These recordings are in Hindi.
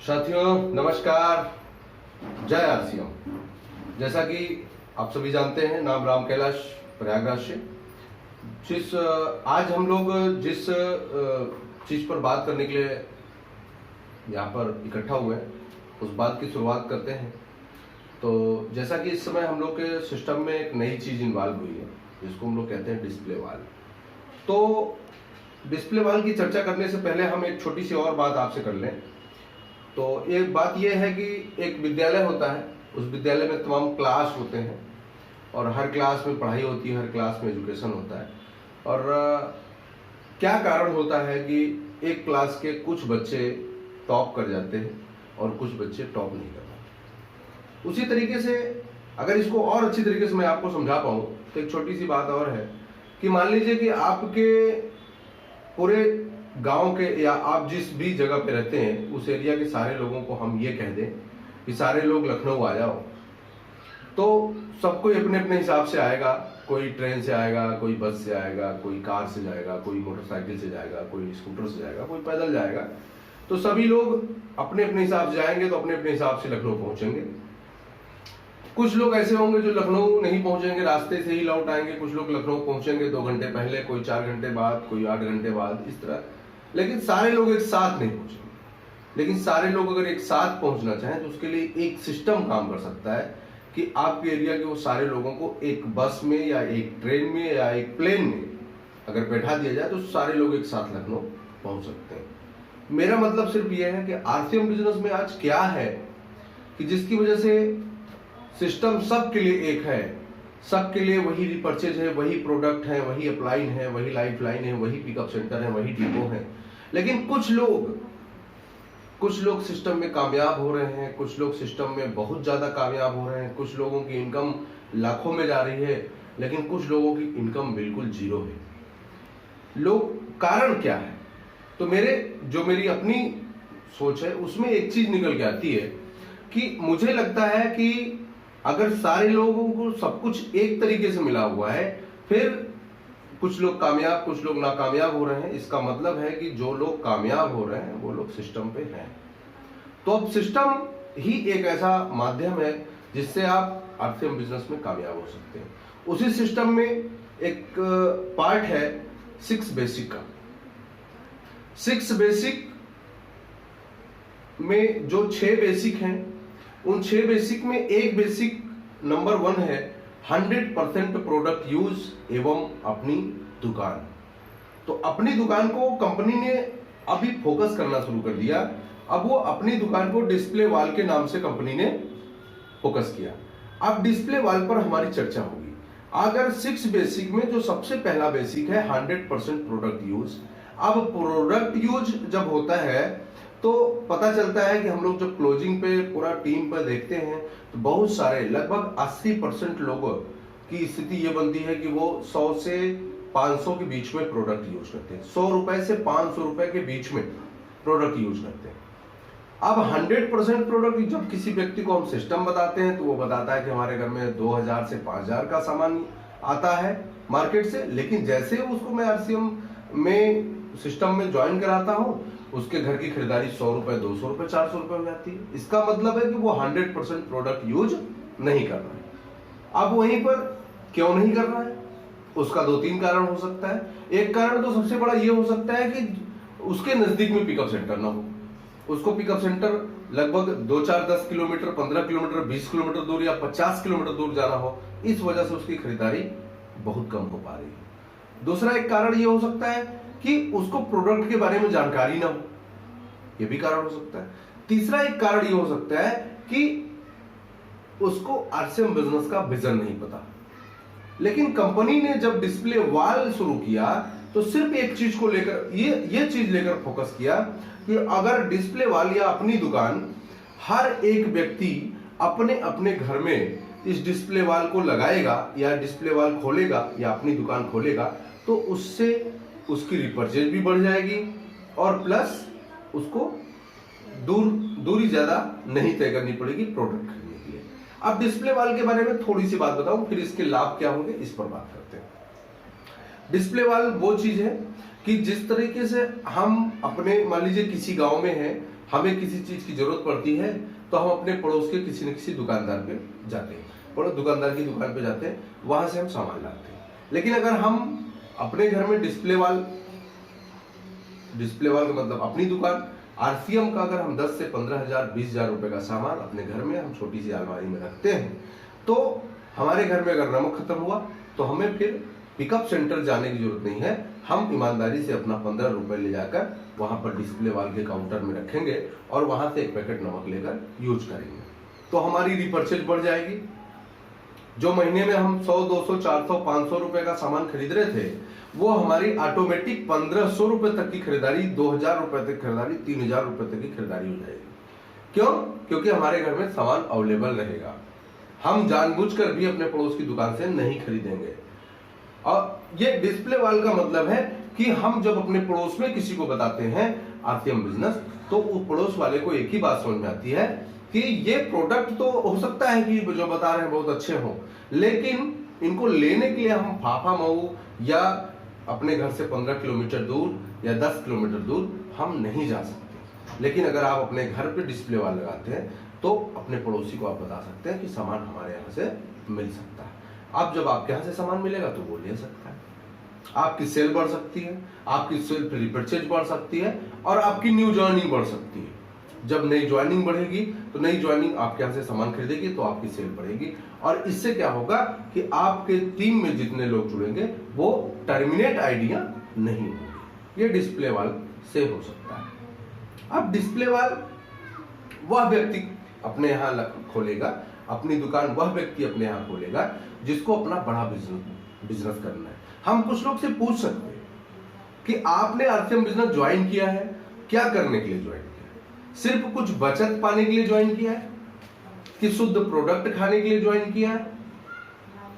साथियों नमस्कार, जय आरसीएम। जैसा कि आप सभी जानते हैं, नाम राम कैलाश, प्रयागराज से। आज हम लोग जिस चीज पर बात करने के लिए यहाँ पर इकट्ठा हुए हैं, उस बात की शुरुआत करते हैं। तो जैसा कि इस समय हम लोग के सिस्टम में एक नई चीज इन्वॉल्व हुई है, जिसको हम लोग कहते हैं डिस्प्ले वाल। तो डिस्प्ले वाल की चर्चा करने से पहले हम एक छोटी सी और बात आपसे कर लें। तो एक बात यह है कि एक विद्यालय होता है, उस विद्यालय में तमाम क्लास होते हैं और हर क्लास में पढ़ाई होती है, हर क्लास में एजुकेशन होता है। और क्या कारण होता है कि एक क्लास के कुछ बच्चे टॉप कर जाते हैं और कुछ बच्चे टॉप नहीं कर पाते। उसी तरीके से अगर इसको और अच्छी तरीके से मैं आपको समझा पाऊँ तो एक छोटी सी बात और है कि मान लीजिए कि आपके पूरे गांव के या आप जिस भी जगह पे रहते हैं उस एरिया के सारे लोगों को हम ये कह दें कि सारे लोग लखनऊ आ जाओ, तो सब कोई अपने अपने हिसाब से आएगा। कोई ट्रेन से आएगा, कोई बस से आएगा, कोई कार से जाएगा, कोई मोटरसाइकिल से जाएगा, कोई स्कूटर से जाएगा, कोई पैदल जाएगा। तो सभी लोग अपने अपने हिसाब से जाएंगे, तो अपने अपने हिसाब से लखनऊ पहुंचेंगे। कुछ लोग ऐसे होंगे जो लखनऊ नहीं पहुंचेंगे, रास्ते से ही लौट आएंगे। कुछ लोग लखनऊ पहुंचेंगे 2 घंटे पहले, कोई 4 घंटे बाद, कोई 8 घंटे बाद, इस तरह। लेकिन सारे लोग एक साथ नहीं पहुंचेंगे। लेकिन सारे लोग अगर एक साथ पहुंचना चाहें तो उसके लिए एक सिस्टम काम कर सकता है कि आपके एरिया के वो सारे लोगों को एक बस में या एक ट्रेन में या एक प्लेन में अगर बैठा दिया जाए तो सारे लोग एक साथ लखनऊ पहुंच सकते हैं। मेरा मतलब सिर्फ यह है कि आरसीएम बिजनेस में आज क्या है कि जिसकी वजह से सिस्टम सबके लिए एक है, सबके लिए वही रिपर्चेज है, वही प्रोडक्ट है, वही अपलाइन है, वही लाइफ लाइन है, वही पिकअप सेंटर है, वही डिपो है। लेकिन कुछ लोग सिस्टम में कामयाब हो रहे हैं, कुछ लोग सिस्टम में बहुत ज्यादा कामयाब हो रहे हैं, कुछ लोगों की इनकम लाखों में जा रही है, लेकिन कुछ लोगों की इनकम बिल्कुल जीरो है। कारण क्या है? तो मेरी अपनी सोच है उसमें एक चीज निकल के आती है कि मुझे लगता है कि अगर सारे लोगों को सब कुछ एक तरीके से मिला हुआ है, फिर कुछ लोग कामयाब कुछ लोग नाकामयाब हो रहे हैं, इसका मतलब है कि जो लोग कामयाब हो रहे हैं वो लोग सिस्टम पे हैं। तो अब सिस्टम ही एक ऐसा माध्यम है जिससे आप आरसीएम बिजनेस में कामयाब हो सकते हैं। उसी सिस्टम में एक पार्ट है 6 बेसिक का। 6 बेसिक में जो 6 बेसिक हैं, उन 6 बेसिक में एक बेसिक नंबर 1 है 100% प्रोडक्ट यूज एवं अपनी दुकान। तो अपनी दुकान को कंपनी ने अभी फोकस करना शुरू कर दिया। अब वो अपनी दुकान को डिस्प्ले वाल के नाम से कंपनी ने फोकस किया। अब डिस्प्ले वाल पर हमारी चर्चा होगी। अगर 6 बेसिक में जो सबसे पहला बेसिक है 100% प्रोडक्ट यूज। अब प्रोडक्ट यूज जब होता है तो पता चलता है कि हम लोग जब क्लोजिंग पे पूरा टीम पर देखते हैं तो बहुत सारे लगभग 80% लोगों की स्थिति ये बनती है कि वो 100 से 500 के बीच में प्रोडक्ट यूज करते हैं। 100 रुपए से 500 रुपए के बीच में प्रोडक्ट यूज करते हैं। अब 100% प्रोडक्ट जब किसी व्यक्ति को हम सिस्टम बताते हैं तो वो बताता है कि हमारे घर में 2000 से 5000 का सामान आता है मार्केट से। लेकिन जैसे उसको मैं आरसीएम में सिस्टम में ज्वाइन कराता हूं, उसके घर की खरीदारी 100 रुपए, 200 रुपए, 400 रुपए हो जाती है। इसका मतलब है कि वो 100% प्रोडक्ट यूज नहीं कर रहा है। अब वहीं पर क्यों नहीं कर रहा है, उसका 2-3 कारण हो सकता है। एक कारण तो सबसे बड़ा ये हो सकता है कि उसके नजदीक में पिकअप सेंटर ना हो। उसको पिकअप सेंटर लगभग 2-4-10 किलोमीटर, 15 किलोमीटर, 20 किलोमीटर दूर या 50 किलोमीटर दूर जाना हो, इस वजह से उसकी खरीदारी बहुत कम हो पा रही है। दूसरा एक कारण ये हो सकता है कि उसको प्रोडक्ट के बारे में जानकारी ना हो, यह भी कारण हो सकता है। तीसरा एक कारण ये हो सकता है कि उसको आरसीएम बिजनेस का विजन नहीं पता। लेकिन कंपनी ने जब डिस्प्ले वाल शुरू किया तो सिर्फ एक चीज को लेकर ये चीज लेकर फोकस किया कि अगर डिस्प्ले वाल या अपनी दुकान हर एक व्यक्ति अपने अपने घर में इस डिस्प्ले वाल को लगाएगा या डिस्प्ले वाल खोलेगा या अपनी दुकान खोलेगा तो उससे उसकी रिपर्चेज भी बढ़ जाएगी और प्लस उसको दूरी ज्यादा नहीं तय करनी पड़ेगी प्रोडक्ट खरीदने के लिए। अब डिस्प्ले वाल के बारे में थोड़ी सी बात बताऊं, फिर इसके लाभ क्या होंगे इस पर बात करते हैं। डिस्प्ले वाल वो चीज है कि जिस तरीके से हम अपने मान लीजिए किसी गांव में है हमें किसी चीज की जरूरत पड़ती है तो हम अपने पड़ोस के किसी न किसी दुकानदार पे जाते हैं, पड़ोस दुकानदार की दुकान पे जाते हैं, वहां से हम सामान लाते हैं। लेकिन अगर हम अपने घर में डिस्प्ले वाल का मतलब अपनी दुकान आरसीएम का अगर हम 10 से 15,000 20,000 रुपए का सामान अपने घर में हम छोटी सी अलमारी में रखते हैं, तो हमारे घर में अगर नमक खत्म हुआ तो हमें फिर पिकअप सेंटर जाने की जरूरत नहीं है। हम ईमानदारी से अपना 15 रुपए ले जाकर वहां पर डिस्प्ले वाल के काउंटर में रखेंगे और वहां से एक पैकेट नमक लेकर यूज करेंगे, तो हमारी रिपर्चेज बढ़ जाएगी। जो महीने में हम 100 200 400 500 रुपए का सामान खरीद रहे थे, वो हमारी ऑटोमेटिक 1500 रुपए तक की खरीदारी, 2000 रुपए तक खरीदारी, 3000 रुपए तक की खरीदारी हो जाएगी। क्यों? क्योंकि हमारे घर में सामान अवेलेबल रहेगा। हम जानबूझकर भी अपने पड़ोस की दुकान से नहीं खरीदेंगे। और ये डिस्प्ले वाल का मतलब है कि हम जब अपने पड़ोस में किसी को बताते हैं आरसीएम बिजनेस, तो उस पड़ोस वाले को एक ही बात समझ में आती है कि ये प्रोडक्ट तो हो सकता है कि जो बता रहे हैं बहुत अच्छे हो, लेकिन इनको लेने के लिए हम फाफा मऊ या अपने घर से 15 किलोमीटर दूर या 10 किलोमीटर दूर हम नहीं जा सकते। लेकिन अगर आप अपने घर पे डिस्प्ले वाल लगाते हैं तो अपने पड़ोसी को आप बता सकते हैं कि सामान हमारे यहाँ से मिल सकता है। अब जब आपके यहाँ से सामान मिलेगा तो वो ले सकता है, आपकी सेल बढ़ सकती है, आपकी सेल रिपर्चेज बढ़ सकती है और आपकी न्यू ज्वाइनिंग बढ़ सकती है। जब नई ज्वाइनिंग बढ़ेगी तो नई ज्वाइनिंग आपके यहाँ से सामान खरीदेगी तो आपकी सेल बढ़ेगी, और इससे क्या होगा कि आपके टीम में जितने लोग जुड़ेंगे वो टर्मिनेट आइडिया नहीं होगी। ये डिस्प्ले वाल से हो सकता है। अब डिस्प्ले वाल वह व्यक्ति अपने यहाँ खोलेगा, अपनी दुकान वह व्यक्ति अपने यहाँ खोलेगा जिसको अपना बड़ा बिजनेस करना है। हम कुछ लोग से पूछ सकते हैं कि आपने आरसीएम बिजनेस ज्वाइन किया है, क्या करने के लिए ज्वाइन किया है? सिर्फ कुछ बचत पाने के लिए ज्वाइन किया है कि शुद्ध प्रोडक्ट खाने के लिए ज्वाइन किया है,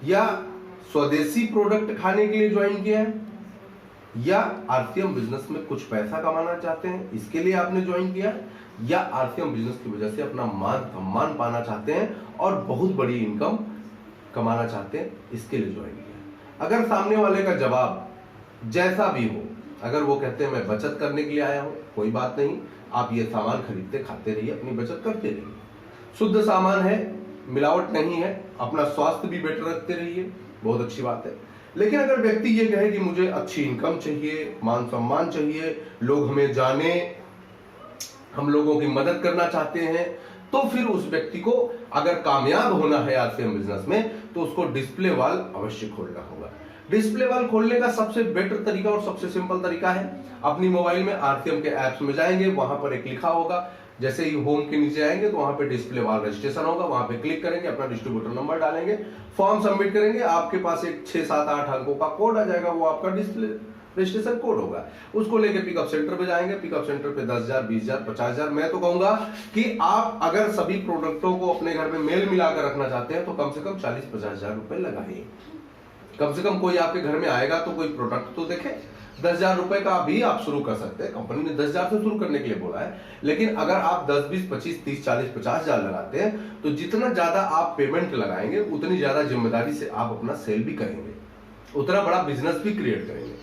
या स्वदेशी प्रोडक्ट खाने के लिए ज्वाइन किया है, या आरसीएम बिजनेस में कुछ पैसा कमाना चाहते हैं इसके लिए आपने ज्वाइन किया है, या आरसीएम बिजनेस की वजह से अपना मान सम्मान पाना चाहते हैं और बहुत बड़ी इनकम कमाना चाहते हैं इसके लिए ज्वाइन किया। अगर सामने वाले का जवाब जैसा भी हो, अगर वो कहते हैं मैं बचत करने के लिए आया हूं, कोई बात नहीं, आप ये सामान खरीदते खाते रहिए, अपनी बचत करते रहिए, शुद्ध सामान है, मिलावट नहीं है, अपना स्वास्थ्य भी बेटर रखते रहिए, बहुत अच्छी बात है। लेकिन अगर व्यक्ति ये कहे कि मुझे अच्छी इनकम चाहिए, मान सम्मान चाहिए, लोग हमें जाने, हम लोगों की मदद करना चाहते हैं, तो फिर उस व्यक्ति को अगर कामयाब होना है आरसीएम बिजनेस में तो उसको डिस्प्ले वाल अवश्य खोलना होगा। डिस्प्ले वाल खोलने का सबसे बेटर तरीका और सबसे सिंपल तरीका है, अपनी मोबाइल में आरसीएम के एप्स में जाएंगे, वहां पर एक लिखा होगा, जैसे ही होम के नीचे आएंगे तो वहां पे डिस्प्ले वाल रजिस्ट्रेशन होगा, वहां पे क्लिक करेंगे, अपना डिस्ट्रीब्यूटर नंबर डालेंगे, फॉर्म सबमिट करेंगे, आपके पास एक 6 7 8 अंकों का कोड आ जाएगा, वो आपका डिस्प्ले रजिस्ट्रेशन कोड होगा। उसको लेके पिकअप सेंटर पे जाएंगे, पिकअप सेंटर पे 10,000 20,000 50,000, मैं तो कहूंगा कि आप अगर सभी प्रोडक्टों को अपने घर में मेल मिलाकर रखना चाहते हैं तो कम से कम 40-50,000 रुपए लगाइए। कम से कम कोई आपके घर में आएगा तो कोई प्रोडक्ट तो देखे। 10,000 रुपए का भी आप शुरू कर सकते हैं, कंपनी ने 10,000 से शुरू करने के लिए बोला है, लेकिन अगर आप 10 20 25 30 40 50,000 लगाते हैं तो जितना ज्यादा आप पेमेंट लगाएंगे उतनी ज्यादा जिम्मेदारी से आप अपना सेल भी करेंगे, उतना बड़ा बिजनेस भी क्रिएट करेंगे।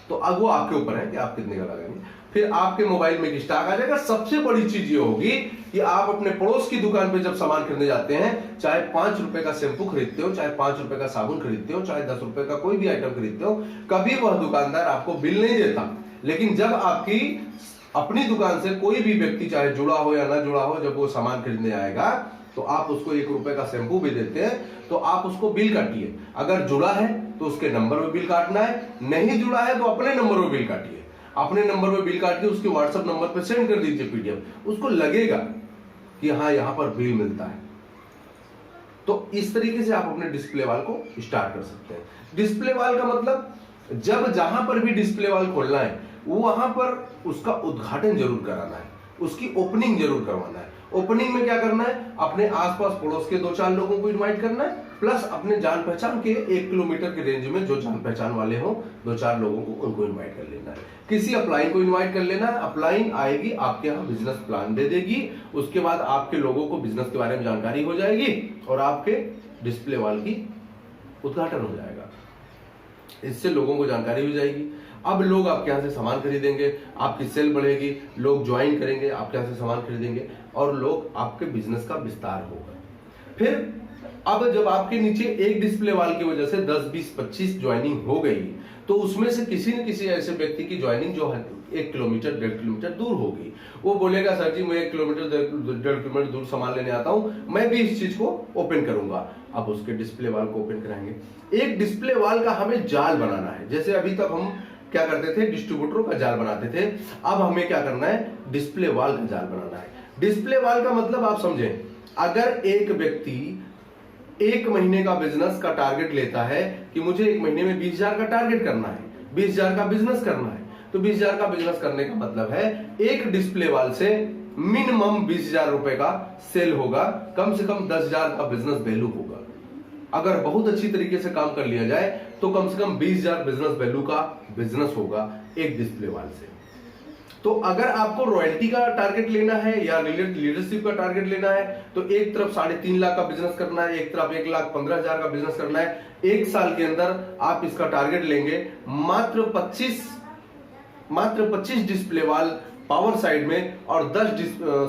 तो अब वो आपके ऊपर है कि आप कितने का लगाएंगे। फिर आपके मोबाइल में एक स्टॉक आ जाएगा। सबसे बड़ी चीज ये होगी कि आप अपने पड़ोस की दुकान पे जब सामान खरीदने जाते हैं, चाहे 5 रुपए का शैम्पू खरीदते हो, चाहे 5 रुपए का साबुन खरीदते हो, चाहे 10 रुपए का कोई भी आइटम खरीदते हो, कभी वह दुकानदार आपको बिल नहीं देता। लेकिन जब आपकी अपनी दुकान से कोई भी व्यक्ति चाहे जुड़ा हो या ना जुड़ा हो, जब वो सामान खरीदने आएगा तो आप उसको 1 रुपए का शैम्पू भी देते हैं, तो आप उसको बिल काटिए। अगर जुड़ा है तो उसके नंबर में बिल काटना है, नहीं जुड़ा है तो अपने नंबर में बिल काटिए। अपने नंबर में बिल काट के उसके व्हाट्सएप नंबर पे सेंड कर दीजिए पीडीएफ, उसको लगेगा कि हाँ यहाँ पर बिल मिलता है। तो इस तरीके से आप अपने डिस्प्ले वाल को स्टार्ट कर सकते हैं। डिस्प्ले वाल का मतलब जब जहां पर भी डिस्प्ले वाल खोलना है वहां पर उसका उद्घाटन जरूर कराना है, उसकी ओपनिंग जरूर करवाना है। ओपनिंग में क्या करना है, अपने आसपास पड़ोस के 2-4 लोगों को इनवाइट करना है, प्लस अपने जान पहचान के 1 किलोमीटर के रेंज में जो जान पहचान वाले हो 2-4 लोगों को उनको इनवाइट कर लेना है। किसी अपलाइन को इनवाइट कर लेना है, अपलाइन आएगी आपके यहाँ बिजनेस प्लान दे देगी, उसके बाद आपके लोगों को बिजनेस के बारे में जानकारी हो जाएगी और आपके डिस्प्ले वाल की उद्घाटन हो जाएगा। इससे लोगों को जानकारी हो जाएगी। अब लोग आपके यहाँ से सामान खरीदेंगे, आपकी सेल बढ़ेगी, लोग ज्वाइन करेंगे, आपके यहाँ से सामान खरीदेंगे और लोग आपके बिजनेस का विस्तार होगा। फिर अब जब आपके नीचे एक डिस्प्ले वाल की वजह से 10, 20, 25 ज्वाइनिंग हो गई, तो उसमें से किसी न किसी ऐसे व्यक्ति की ज्वाइनिंग जो 1 किलोमीटर 1.5 किलोमीटर दूर होगी, वो बोलेगा सर जी मैं 1 किलोमीटर 1.5 किलोमीटर दूर सामान लेने आता हूं, मैं भी इस चीज को ओपन करूंगा। अब उसके डिस्प्ले वाल को ओपन कराएंगे। एक डिस्प्ले वाल का हमें जाल बनाना है। जैसे अभी तक हम क्या करते थे, डिस्ट्रीब्यूटरों का जाल बनाते थे, अब हमें क्या करना है, डिस्प्ले वाल का जाल बनाना है। डिस्प्ले वाल का मतलब आप समझें, अगर एक व्यक्ति 1 महीने का बिजनेस का टारगेट लेता है कि मुझे 1 महीने में 20,000 का टारगेट करना है, 20,000 का बिजनेस करना है, तो 20,000 का बिजनेस करने का मतलब है एक डिस्प्ले वाल से मिनिमम 20,000 रुपए का सेल होगा, कम से कम 10,000 का बिजनेस वैल्यू होगा। अगर बहुत अच्छी तरीके से काम कर लिया जाए तो कम से कम 20,000 बिजनेस वैल्यू का बिजनेस होगा एक डिस्प्ले वाल से। तो अगर आपको रॉयल्टी का टारगेट लेना है या लीडरशिप का टारगेट लेना है, तो एक तरफ 3.5 लाख का बिजनेस करना है, एक तरफ 1,15,000 का बिजनेस करना है। 1 साल के अंदर आप इसका टारगेट लेंगे, मात्र 25 डिस्प्ले वाल पावर साइड में और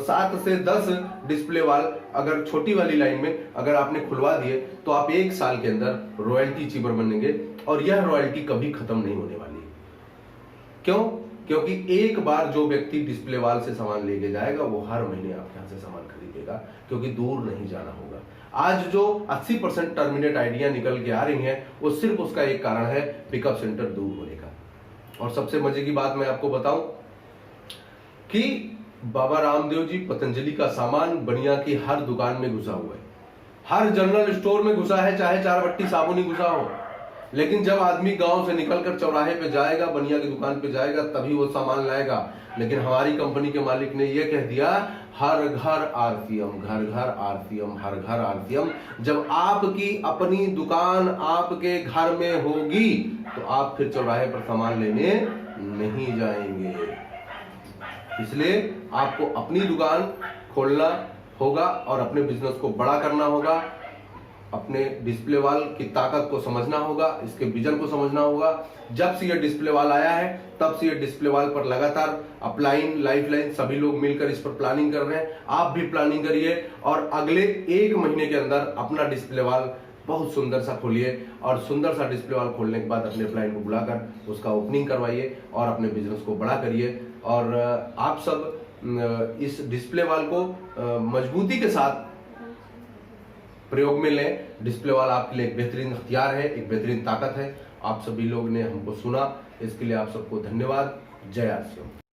7 से 10 डिस्प्ले वाल अगर छोटी वाली लाइन में अगर आपने खुलवा दिए, तो आप 1 साल के अंदर रॉयल्टी अचीवर बनेंगे और यह रॉयल्टी कभी खत्म नहीं होने वाली है। क्यों? क्योंकि एक बार जो व्यक्ति डिस्प्ले वाल से सामान लेके जाएगा वो हर महीने आपके यहाँ से सामान खरीदेगा, क्योंकि दूर नहीं जाना होगा। आज जो 80% टर्मिनेट आइडिया निकल के आ रही हैं, वो सिर्फ उसका एक कारण है, पिकअप सेंटर दूर होने का। और सबसे मजे की बात मैं आपको बताऊं कि बाबा रामदेव जी पतंजलि का सामान बनिया की हर दुकान में घुसा हुआ है, हर जनरल स्टोर में घुसा है, चाहे 4 बट्टी साबुन ही घुसा हो। लेकिन जब आदमी गांव से निकलकर चौराहे पे जाएगा, बनिया की दुकान पे जाएगा, तभी वो सामान लाएगा। लेकिन हमारी कंपनी के मालिक ने यह कह दिया, हर घर आरसीएम, घर घर आरसीएम, हर घर आरसीएम। जब आपकी अपनी दुकान आपके घर में होगी तो आप फिर चौराहे पर सामान लेने नहीं जाएंगे। इसलिए आपको अपनी दुकान खोलना होगा और अपने बिजनेस को बड़ा करना होगा, अपने डिस्प्ले वाल की ताकत को समझना होगा, इसके विजन को समझना होगा। जब से ये डिस्प्ले वाल आया है तब से ये डिस्प्ले वाल पर लगातार अपलाइन, लाइफलाइन सभी लोग मिलकर इस पर प्लानिंग कर रहे हैं। आप भी प्लानिंग करिए और अगले 1 महीने के अंदर अपना डिस्प्ले वाल बहुत सुंदर सा खोलिए और सुंदर सा डिस्प्ले वाल खोलने के बाद अपने क्लाइंट को बुलाकर उसका ओपनिंग करवाइए और अपने बिजनेस को बड़ा करिए। और आप सब इस डिस्प्ले वाल को मजबूती के साथ प्रयोग में लें। डिस्प्ले वाल आपके लिए एक बेहतरीन हथियार है, एक बेहतरीन ताकत है। आप सभी लोग ने हमको सुना, इसके लिए आप सबको धन्यवाद। जय आरसीएम।